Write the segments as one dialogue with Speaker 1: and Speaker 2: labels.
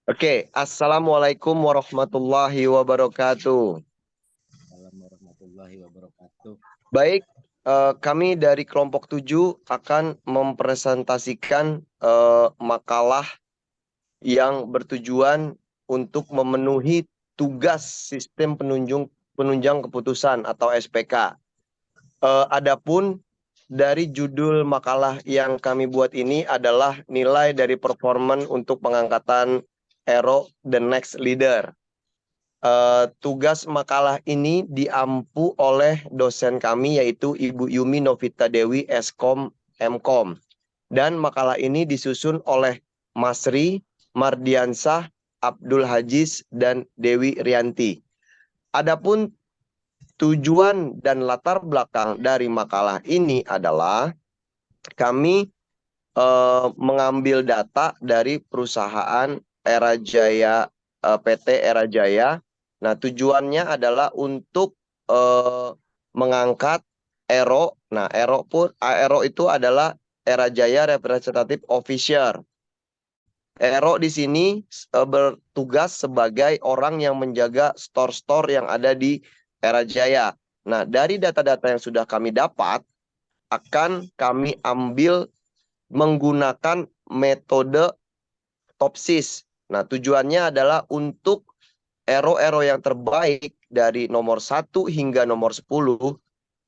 Speaker 1: Oke, Assalamualaikum warahmatullahi wabarakatuh.
Speaker 2: Assalamualaikum warahmatullahi wabarakatuh.
Speaker 1: Baik, kami dari kelompok 7 akan mempresentasikan makalah yang bertujuan untuk memenuhi tugas sistem penunjang keputusan atau SPK. Adapun dari judul makalah yang kami buat ini adalah nilai dari performan untuk pengangkatan ERO The Next Leader. Tugas makalah ini diampu oleh dosen kami yaitu Ibu Yumi Novita Dewi Eskom Mkom. Dan makalah ini disusun oleh Masri, Mardiansah, Abdul Hajiz, dan Dewi Rianti. Adapun tujuan dan latar belakang dari makalah ini adalah kami mengambil data dari perusahaan Era Jaya, PT Era Jaya. Nah, tujuannya adalah untuk mengangkat ERO. Nah, ERO itu adalah Era Jaya Representative Officer. ERO di sini bertugas sebagai orang yang menjaga store-store yang ada di Era Jaya. Nah, dari data-data yang sudah kami dapat, akan kami ambil menggunakan metode Topsis. Nah, tujuannya adalah untuk ero-ero yang terbaik dari nomor 1 hingga nomor 10,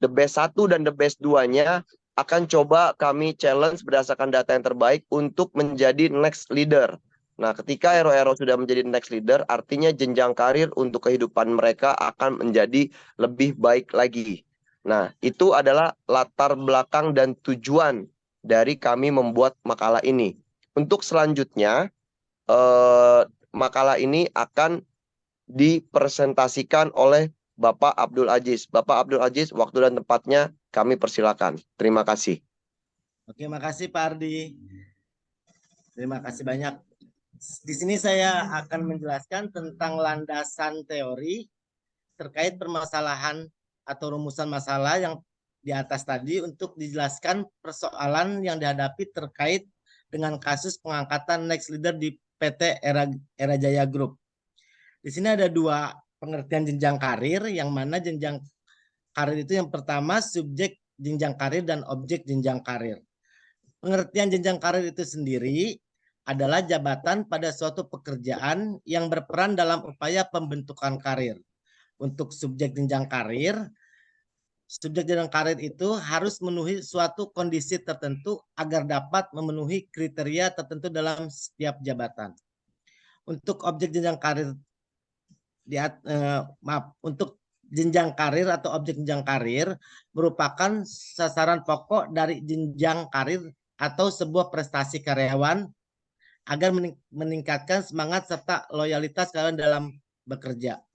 Speaker 1: the best 1 dan the best 2-nya akan coba kami challenge berdasarkan data yang terbaik untuk menjadi next leader. Nah, ketika ero-ero sudah menjadi next leader, artinya jenjang karir untuk kehidupan mereka akan menjadi lebih baik lagi. Nah, itu adalah latar belakang dan tujuan dari kami membuat makalah ini. Untuk selanjutnya, makalah ini akan dipresentasikan oleh Bapak Abdul Aziz. Bapak Abdul Aziz, waktu dan tempatnya kami persilakan. Terima kasih.
Speaker 2: Oke, makasih Pak Ardi. Terima kasih banyak. Di sini saya akan menjelaskan tentang landasan teori terkait permasalahan atau rumusan masalah yang di atas tadi untuk dijelaskan persoalan yang dihadapi terkait dengan kasus pengangkatan next leader di PT Era Jaya Group. Di sini ada dua pengertian jenjang karir, yang mana jenjang karir itu yang pertama subjek jenjang karir dan objek jenjang karir. Pengertian jenjang karir itu sendiri adalah jabatan pada suatu pekerjaan yang berperan dalam upaya pembentukan karir. Untuk subjek jenjang karir itu harus memenuhi suatu kondisi tertentu agar dapat memenuhi kriteria tertentu dalam setiap jabatan. Untuk objek jenjang karir untuk jenjang karir atau objek jenjang karir merupakan sasaran pokok dari jenjang karir atau sebuah prestasi karyawan agar meningkatkan semangat serta loyalitas kalian dalam bekerja.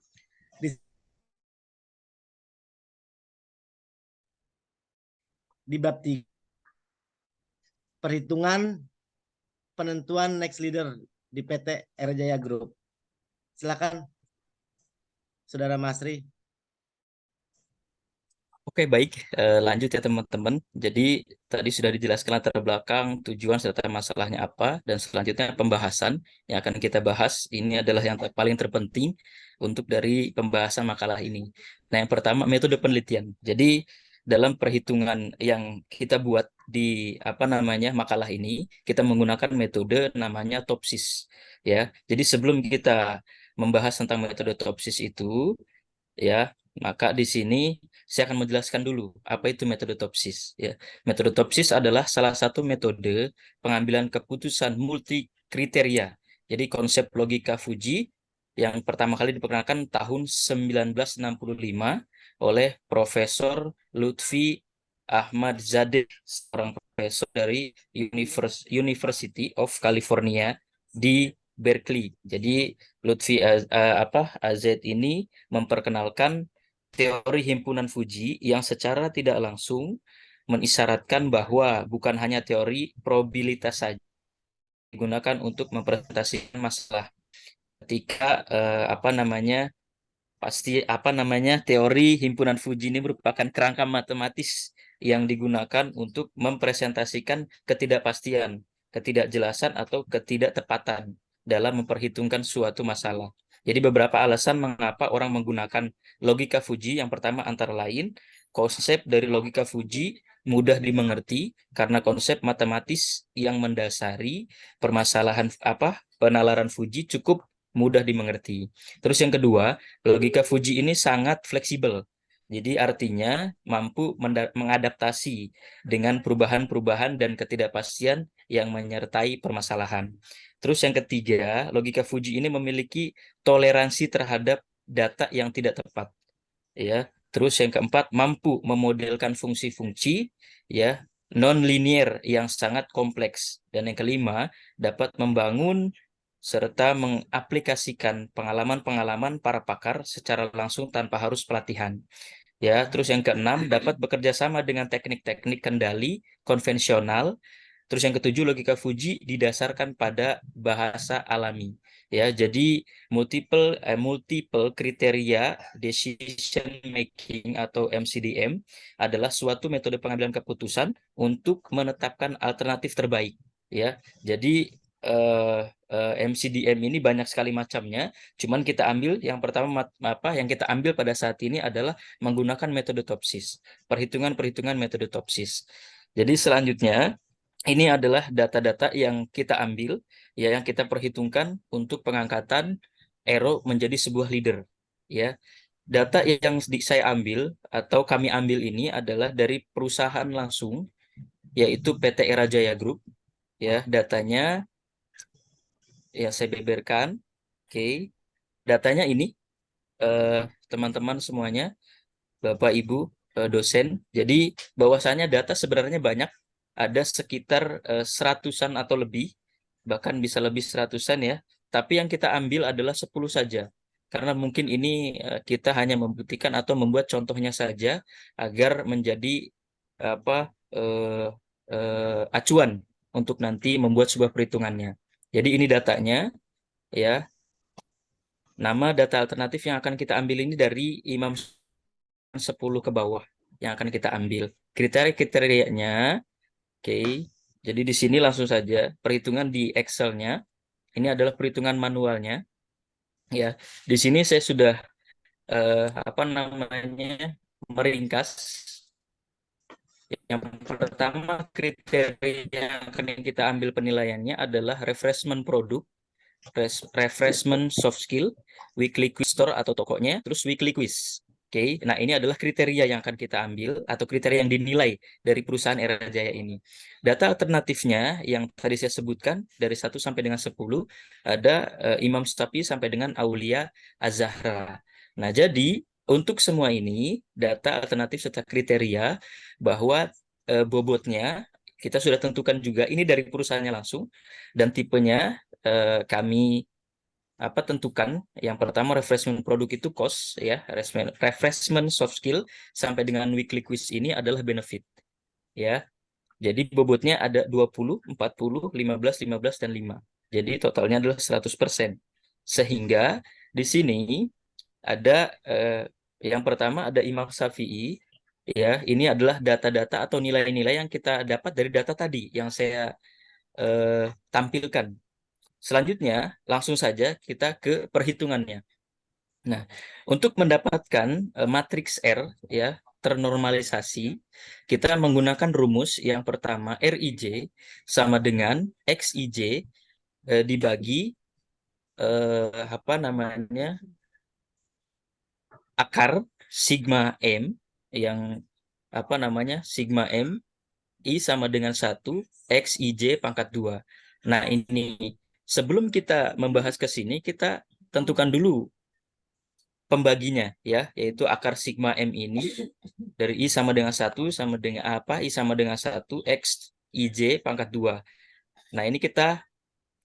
Speaker 2: Di bab 3, perhitungan penentuan next leader di PT Era Jaya Group. Silakan Saudara Masri.
Speaker 3: Oke, baik. Lanjut ya teman-teman. Jadi tadi sudah dijelaskan latar belakang, tujuan serta masalahnya apa, dan selanjutnya pembahasan yang akan kita bahas. Ini adalah yang paling terpenting untuk dari pembahasan makalah ini. Nah, yang pertama metode penelitian. Jadi dalam perhitungan yang kita buat di makalah ini, kita menggunakan metode namanya Topsis. Ya, jadi sebelum kita membahas tentang metode Topsis itu, ya, maka di sini saya akan menjelaskan dulu apa itu metode Topsis. Ya, metode Topsis adalah salah satu metode pengambilan keputusan multi kriteria. Jadi konsep logika Fuji yang pertama kali diperkenalkan tahun 1965 oleh Profesor Lutfi Ahmad Zadeh, seorang profesor dari University of California di Berkeley. Jadi Lutfi AZ ini memperkenalkan teori himpunan Fuji yang secara tidak langsung mengisyaratkan bahwa bukan hanya teori probabilitas saja digunakan untuk mempresentasikan masalah. Ketika teori himpunan Fuji ini merupakan kerangka matematis yang digunakan untuk mempresentasikan ketidakpastian, ketidakjelasan atau ketidaktepatan dalam memperhitungkan suatu masalah. Jadi beberapa alasan mengapa orang menggunakan logika Fuji. Yang pertama antara lain, konsep dari logika Fuji mudah dimengerti karena konsep matematis yang mendasari permasalahan penalaran Fuji cukup mudah dimengerti. Terus yang kedua, logika Fuji ini sangat fleksibel. Jadi artinya mampu mengadaptasi dengan perubahan-perubahan dan ketidakpastian yang menyertai permasalahan. Terus yang ketiga, logika Fuji ini memiliki toleransi terhadap data yang tidak tepat, ya. Terus yang keempat, mampu memodelkan fungsi-fungsi, ya, non-linear yang sangat kompleks. Dan yang kelima, dapat membangun serta mengaplikasikan pengalaman-pengalaman para pakar secara langsung tanpa harus pelatihan. Ya, terus yang keenam, dapat bekerja sama dengan teknik-teknik kendali konvensional. Terus yang ketujuh, logika Fuji didasarkan pada bahasa alami. Ya, jadi multiple kriteria decision making atau MCDM adalah suatu metode pengambilan keputusan untuk menetapkan alternatif terbaik. Ya, jadi MCDM ini banyak sekali macamnya. Cuman kita ambil yang pertama yang kita ambil pada saat ini adalah menggunakan metode Topsis, perhitungan-perhitungan metode Topsis. Jadi selanjutnya ini adalah data-data yang kita ambil, ya, yang kita perhitungkan untuk pengangkatan Aero menjadi sebuah leader. Ya, data yang saya ambil atau kami ambil ini adalah dari perusahaan langsung, yaitu PT Era Jaya Group. Ya, datanya ya saya beberkan. Oke, datanya ini teman-teman semuanya, Bapak Ibu dosen. Jadi bahwasanya data sebenarnya banyak, ada sekitar seratusan atau lebih, bahkan bisa lebih seratusan ya. Tapi yang kita ambil adalah 10 saja. Karena mungkin ini kita hanya membuktikan atau membuat contohnya saja agar menjadi acuan untuk nanti membuat sebuah perhitungannya. Jadi ini datanya, ya. Nama data alternatif yang akan kita ambil ini dari Imam 10 ke bawah yang akan kita ambil. Kriteria-kriterianya, oke. Jadi di sini langsung saja perhitungan di Excel-nya. Ini adalah perhitungan manualnya. Ya, di sini saya sudah meringkas. Yang pertama kriteria yang akan kita ambil penilaiannya adalah refreshment produk, refreshment soft skill, weekly quiz store atau tokonya, terus weekly quiz. Oke, nah ini adalah kriteria yang akan kita ambil atau kriteria yang dinilai dari perusahaan Era Jaya ini. Data alternatifnya yang tadi saya sebutkan dari 1 sampai dengan 10 ada Imam Stapi sampai dengan Aulia Azahra. Nah, jadi untuk semua ini data alternatif serta kriteria bahwa bobotnya kita sudah tentukan juga ini dari perusahaannya langsung dan tipenya kami tentukan. Yang pertama refreshment produk itu cost, ya, refreshment soft skill sampai dengan weekly quiz ini adalah benefit, ya. Jadi bobotnya ada 20, 40, 15, 15 dan 5. Jadi totalnya adalah 100%. Sehingga di sini ada yang pertama ada Imam Syafi'i, ya. Ini adalah data-data atau nilai-nilai yang kita dapat dari data tadi yang saya tampilkan. Selanjutnya, langsung saja kita ke perhitungannya. Nah, untuk mendapatkan matriks R, ya, ternormalisasi, kita menggunakan rumus yang pertama RIJ sama dengan XIJ dibagi akar sigma M yang sigma M I sama dengan 1 XIJ pangkat 2. Nah, ini sebelum kita membahas ke sini, kita tentukan dulu pembaginya, ya, yaitu akar sigma M ini dari I sama dengan 1 sama dengan I sama dengan 1 X IJ pangkat 2. Nah, ini kita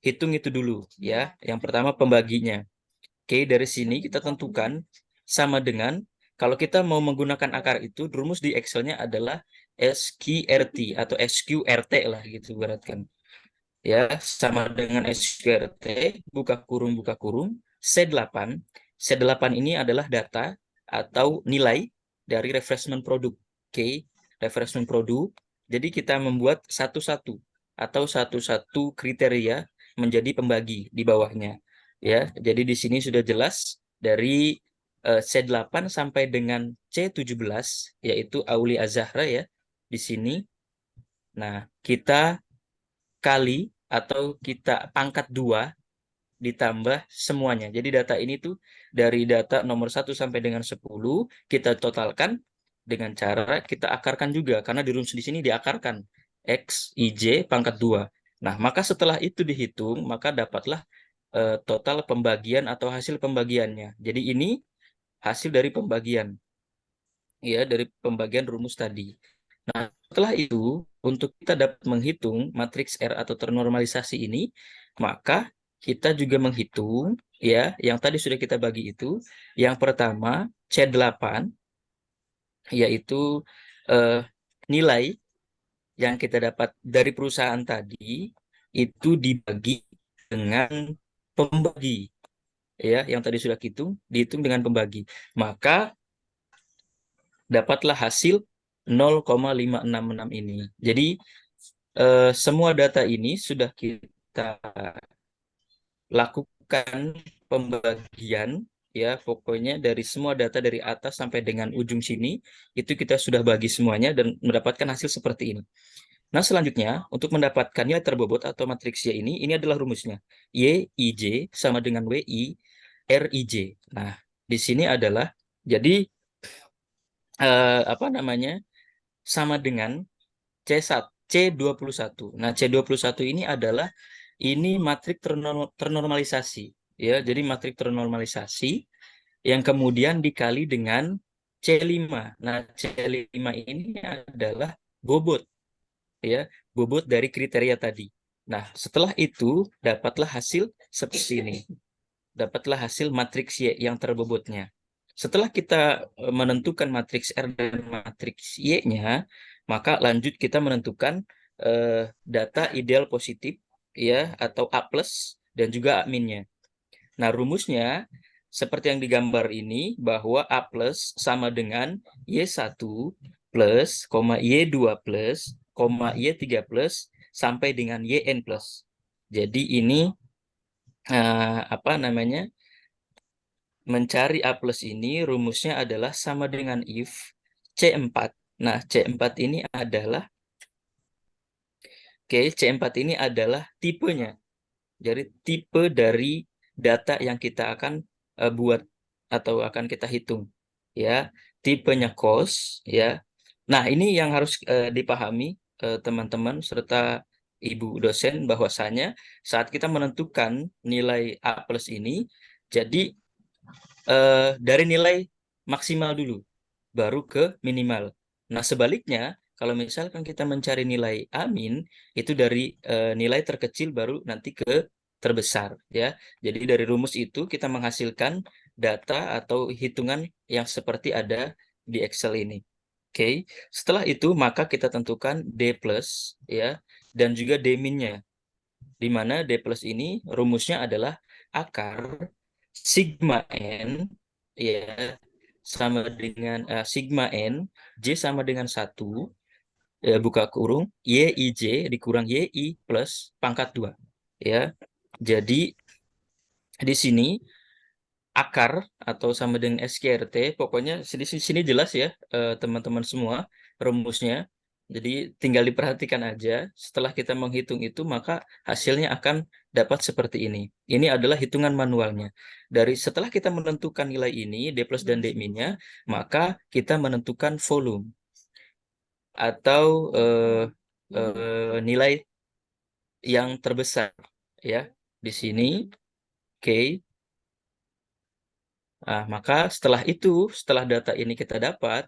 Speaker 3: hitung itu dulu, ya. Yang pertama pembaginya. Oke, dari sini kita tentukan sama dengan, kalau kita mau menggunakan akar itu, rumus di Excel-nya adalah SQRT atau SQRT lah gitu beratkan. Ya, sama dengan SQRT, buka kurung, C8. C8 ini adalah data atau nilai dari refreshment produk. Oke, refreshment produk. Jadi kita membuat satu-satu atau satu-satu kriteria menjadi pembagi di bawahnya. Ya, jadi di sini sudah jelas dari C8 sampai dengan C17 yaitu Auli Az-Zahra ya di sini. Nah, kita kali atau kita pangkat 2 ditambah semuanya. Jadi data ini tuh dari data nomor 1 sampai dengan 10 kita totalkan dengan cara kita akarkan juga karena di rumus di sini diakarkan X, IJ pangkat 2. Nah, maka setelah itu dihitung, maka dapatlah total pembagian atau hasil pembagiannya. Jadi ini hasil dari pembagian, ya, dari pembagian rumus tadi. Nah, setelah itu, untuk kita dapat menghitung matriks R atau ternormalisasi ini, maka kita juga menghitung, ya, yang tadi sudah kita bagi itu. Yang pertama, C8, yaitu eh, nilai yang kita dapat dari perusahaan tadi, itu dibagi dengan pembagi. Ya, yang tadi sudah dihitung dengan pembagi. Maka dapatlah hasil 0,566 ini. Jadi semua data ini sudah kita lakukan pembagian, ya, pokoknya dari semua data dari atas sampai dengan ujung sini itu kita sudah bagi semuanya dan mendapatkan hasil seperti ini. Nah, selanjutnya untuk mendapatkan nilai terbobot atau matriks Y ini adalah rumusnya. Y IJ sama dengan WI RIJ. Nah, di sini adalah jadi apa namanya? Sama dengan C1, C21. Nah, C21 ini adalah matrik ternormalisasi, ya. Jadi matrik ternormalisasi yang kemudian dikali dengan C5. Nah, C5 ini adalah bobot, ya, bobot dari kriteria tadi. Nah, setelah itu dapatlah hasil seperti ini. Dapatlah hasil matriks Y yang terbobotnya. Setelah kita menentukan matriks R dan matriks Y-nya, maka lanjut kita menentukan data ideal positif, ya, atau A+ dan juga A-nya. Nah, rumusnya seperti yang digambar ini bahwa A+ sama dengan Y1 plus, Y2 plus, Y3 plus sampai dengan YN plus. Jadi ini apa namanya? Mencari A+ ini rumusnya adalah sama dengan if C4. Nah, C4 ini adalah C4 ini adalah tipenya. Jadi tipe dari data yang kita akan buat atau akan kita hitung. Ya, tipenya cost, ya. Nah, ini yang harus dipahami teman-teman serta Ibu dosen bahwasanya saat kita menentukan nilai A+ ini, jadi dari nilai maksimal dulu, baru ke minimal. Nah, sebaliknya, kalau misalkan kita mencari nilai amin, itu dari nilai terkecil baru nanti ke terbesar, ya. Jadi dari rumus itu kita menghasilkan data atau hitungan yang seperti ada di Excel ini. Oke, setelah itu maka kita tentukan D+, ya, dan juga D-nya. Di mana D+ ini rumusnya adalah akar sigma N, ya, sama dengan sigma N, J sama dengan 1, buka kurung, YIJ dikurang YI plus pangkat 2. Ya, jadi di sini akar atau sama dengan SKRT, pokoknya di sini jelas ya teman-teman semua rumusnya. Jadi tinggal diperhatikan aja. Setelah kita menghitung itu, maka hasilnya akan dapat seperti ini. Ini adalah hitungan manualnya. Setelah kita menentukan nilai ini, D+ dan D-nya, maka kita menentukan volume atau nilai yang terbesar, ya, di sini. Oke. Nah, maka setelah data ini kita dapat,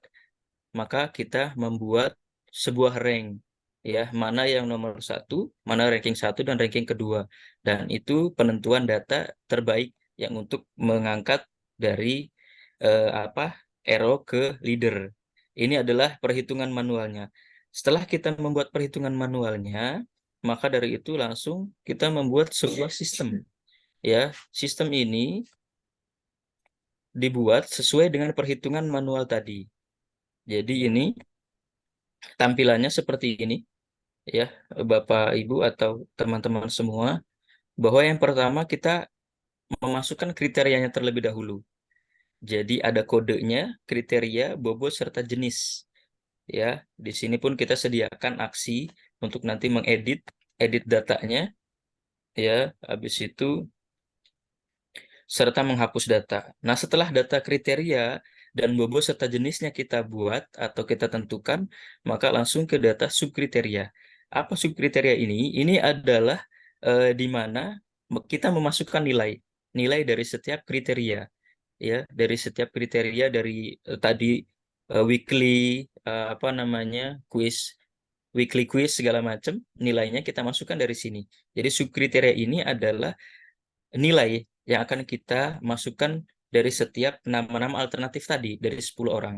Speaker 3: maka kita membuat sebuah rank, ya, mana yang nomor 1, mana ranking 1 dan ranking kedua. Dan itu penentuan data terbaik yang untuk mengangkat dari arrow ke leader. Ini adalah perhitungan manualnya. Setelah kita membuat perhitungan manualnya, maka dari itu langsung kita membuat sebuah sistem. Ya, sistem ini dibuat sesuai dengan perhitungan manual tadi. Jadi ini tampilannya seperti ini, ya, Bapak Ibu atau teman-teman semua. bahwa yang pertama kita memasukkan kriterianya terlebih dahulu. Jadi ada kodenya, kriteria, bobot, serta jenis. Ya, di sini pun kita sediakan aksi untuk nanti edit datanya. Ya, habis itu serta menghapus data. Nah, setelah data kriteria dan bobot serta jenisnya kita buat atau kita tentukan, maka langsung ke data subkriteria. Apa subkriteria ini? Ini adalah di mana kita memasukkan nilai dari setiap kriteria, ya, dari setiap kriteria dari tadi weekly apa namanya weekly quiz segala macam, nilainya kita masukkan dari sini. Jadi subkriteria ini adalah nilai yang akan kita masukkan dari setiap nama-nama alternatif tadi, dari 10 orang.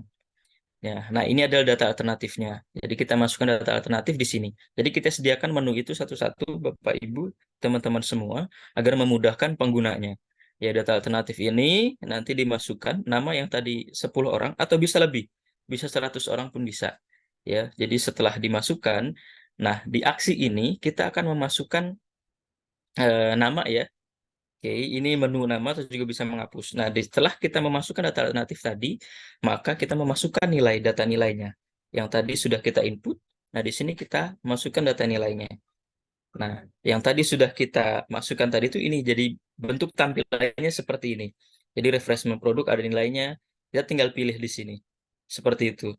Speaker 3: Ya, nah ini adalah data alternatifnya. Jadi kita masukkan data alternatif di sini. Jadi kita sediakan menu itu satu-satu, Bapak Ibu, teman-teman semua, agar memudahkan penggunanya. Ya, data alternatif ini nanti dimasukkan nama yang tadi 10 orang atau bisa lebih. Bisa 100 orang pun bisa. Ya, jadi setelah dimasukkan, nah di aksi ini kita akan memasukkan nama ya. Oke, ini menu nama atau juga bisa menghapus. Nah, setelah kita memasukkan data alternatif tadi, maka kita memasukkan data nilainya. Yang tadi sudah kita input. Nah, di sini kita masukkan data nilainya. Nah, yang tadi sudah kita masukkan tadi itu ini jadi bentuk tampilannya seperti ini. Jadi refreshment produk ada nilainya, kita tinggal pilih di sini. Seperti itu.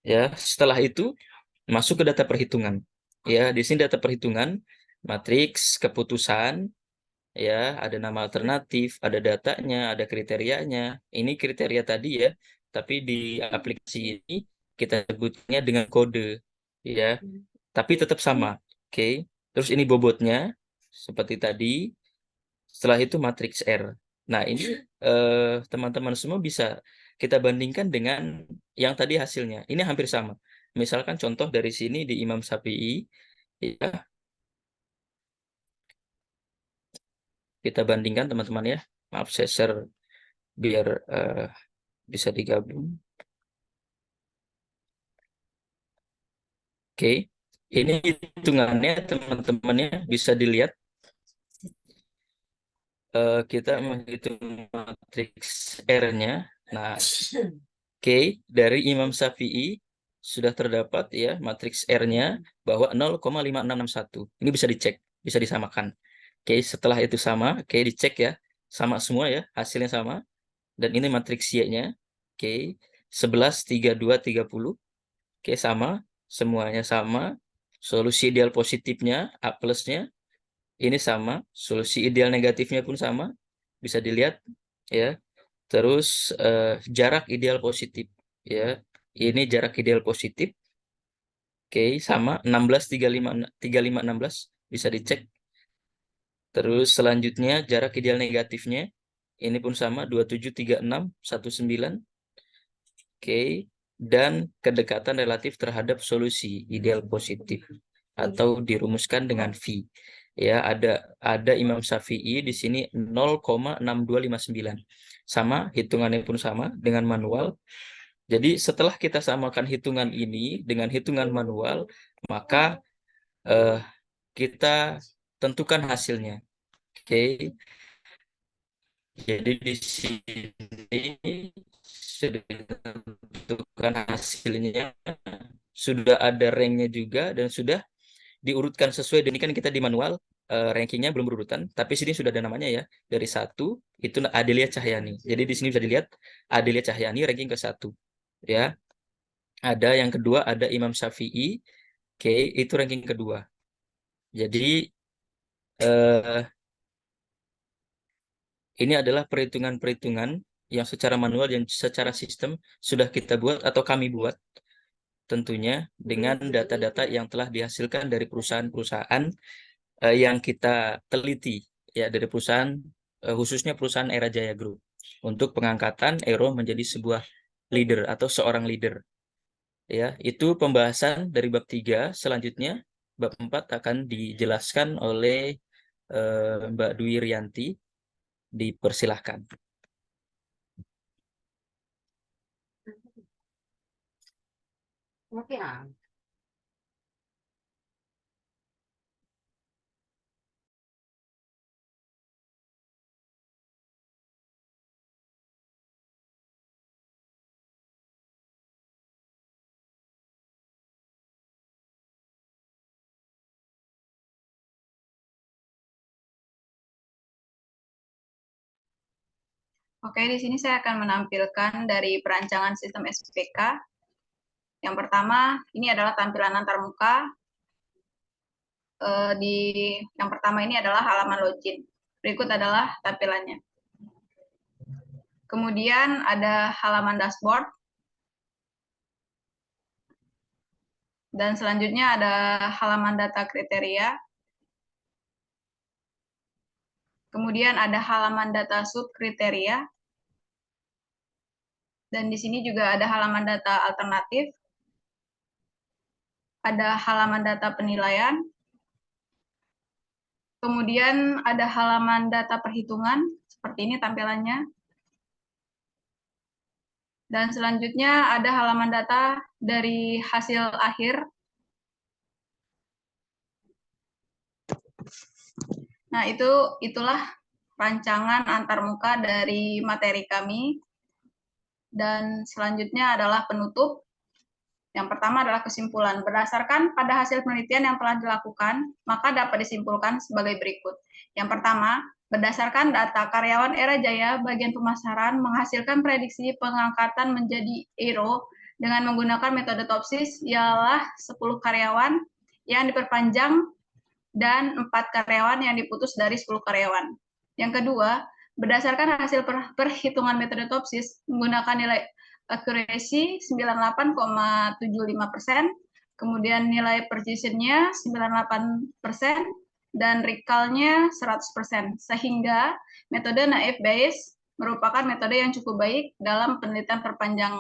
Speaker 3: Ya, setelah itu masuk ke data perhitungan. Ya, di sini data perhitungan, matriks, keputusan, ya, ada nama alternatif, ada datanya, ada kriterianya. Ini kriteria tadi ya, tapi di aplikasi ini kita sebutnya dengan kode, ya, tapi tetap sama. Oke. Terus ini bobotnya seperti tadi. Setelah itu matriks R. Nah, ini teman-teman semua bisa kita bandingkan dengan yang tadi hasilnya. Ini hampir sama. Misalkan contoh dari sini di Imam Syafi'i, ya, kita bandingkan teman-teman ya. Maaf, saya share biar bisa digabung. Oke, ini hitungannya teman-temannya bisa dilihat. Kita menghitung matriks R-nya. Nah, oke, dari Imam Syafi'i sudah terdapat ya matriks R-nya bahwa 0,5661. Ini bisa dicek, bisa disamakan. Oke, setelah itu sama, oke dicek ya. Sama semua ya, hasilnya sama. Dan ini matriks Y-nya. Oke, 11, 32, 30. Oke, sama. Semuanya sama. Solusi ideal positifnya, A plusnya, ini sama. Solusi ideal negatifnya pun sama. Bisa dilihat. Ya. Terus jarak ideal positif. Ya. Ini jarak ideal positif. Oke, sama. 16, 35, 16. Bisa dicek. Terus selanjutnya jarak ideal negatifnya. Ini pun sama. 27, 36, 19. Oke, dan kedekatan relatif terhadap solusi ideal positif atau dirumuskan dengan V. Ya, ada Imam Syafi'i di sini 0,6259. Sama, hitungannya pun sama dengan manual. Jadi setelah kita samakan hitungan ini dengan hitungan manual, maka eh, kita tentukan hasilnya. Oke, jadi di sini sudah ditentukan hasilnya, sudah ada ranknya juga dan sudah diurutkan sesuai. Dan ini kan kita di manual rankingnya belum berurutan, tapi sini sudah ada namanya ya. Dari satu itu Adelia Cahyani. Jadi di sini bisa dilihat Adelia Cahyani ranking ke satu. Ya, ada yang kedua ada Imam Syafi'i. Oke, itu ranking kedua. Jadi eh, ini adalah perhitungan-perhitungan yang secara manual yang secara sistem sudah kita buat atau kami buat tentunya dengan data-data yang telah dihasilkan dari perusahaan-perusahaan yang kita teliti ya, dari perusahaan khususnya perusahaan Era Jaya Group untuk pengangkatan Ero menjadi sebuah leader atau seorang leader. Ya, itu pembahasan dari bab 3. Selanjutnya bab 4 akan dijelaskan oleh Mbak Dwi Rianti. Dipersilahkan.
Speaker 4: Oke, ah. Oke, di sini saya akan menampilkan dari perancangan sistem SPK. Yang pertama, ini adalah tampilan antarmuka. Yang pertama ini adalah halaman login. Berikut adalah tampilannya. Kemudian ada halaman dashboard. Dan selanjutnya ada halaman data kriteria. Kemudian ada halaman data subkriteria. Dan di sini juga ada halaman data alternatif. Ada halaman data penilaian. Kemudian ada halaman data perhitungan. Seperti ini tampilannya. Dan selanjutnya ada halaman data dari hasil akhir. Nah, itulah rancangan antarmuka dari materi kami. Dan selanjutnya adalah penutup. Yang pertama adalah kesimpulan. Berdasarkan pada hasil penelitian yang telah dilakukan, maka dapat disimpulkan sebagai berikut. Yang pertama, berdasarkan data karyawan Era Jaya, bagian pemasaran menghasilkan prediksi pengangkatan menjadi ERO dengan menggunakan metode TOPSIS ialah 10 karyawan yang diperpanjang dan 4 karyawan yang diputus dari 10 karyawan. Yang kedua, berdasarkan hasil perhitungan metode TOPSIS menggunakan nilai accuracy 98,75%, kemudian nilai precision-nya 98%, dan recall-nya 100%, sehingga metode naive Bayes merupakan metode yang cukup baik dalam penelitian perpanjang.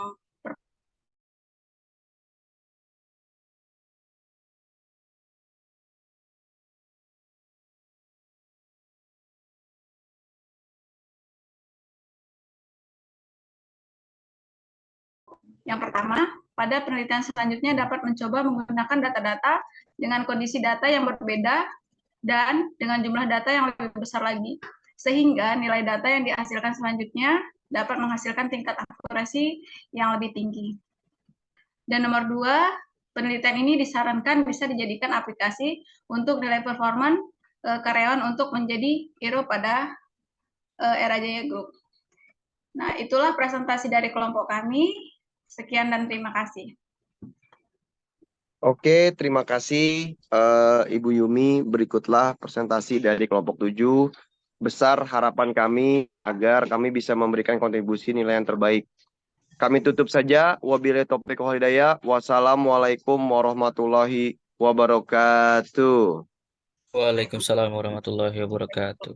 Speaker 4: Yang pertama, pada penelitian selanjutnya dapat mencoba menggunakan data-data dengan kondisi data yang berbeda dan dengan jumlah data yang lebih besar lagi, sehingga nilai data yang dihasilkan selanjutnya dapat menghasilkan tingkat akurasi yang lebih tinggi. Dan nomor 2, penelitian ini disarankan bisa dijadikan aplikasi untuk nilai performan karyawan untuk menjadi hero pada Era Jaya Group. Nah, itulah presentasi dari kelompok kami. Sekian dan terima kasih.
Speaker 1: Oke, terima kasih Ibu Yumi. Berikutlah presentasi dari kelompok 7. Besar harapan kami agar kami bisa memberikan kontribusi nilai yang terbaik. Kami tutup saja. Wabillahi taufiq wal hidayah. Wassalamualaikum warahmatullahi wabarakatuh.
Speaker 3: Waalaikumsalam warahmatullahi wabarakatuh.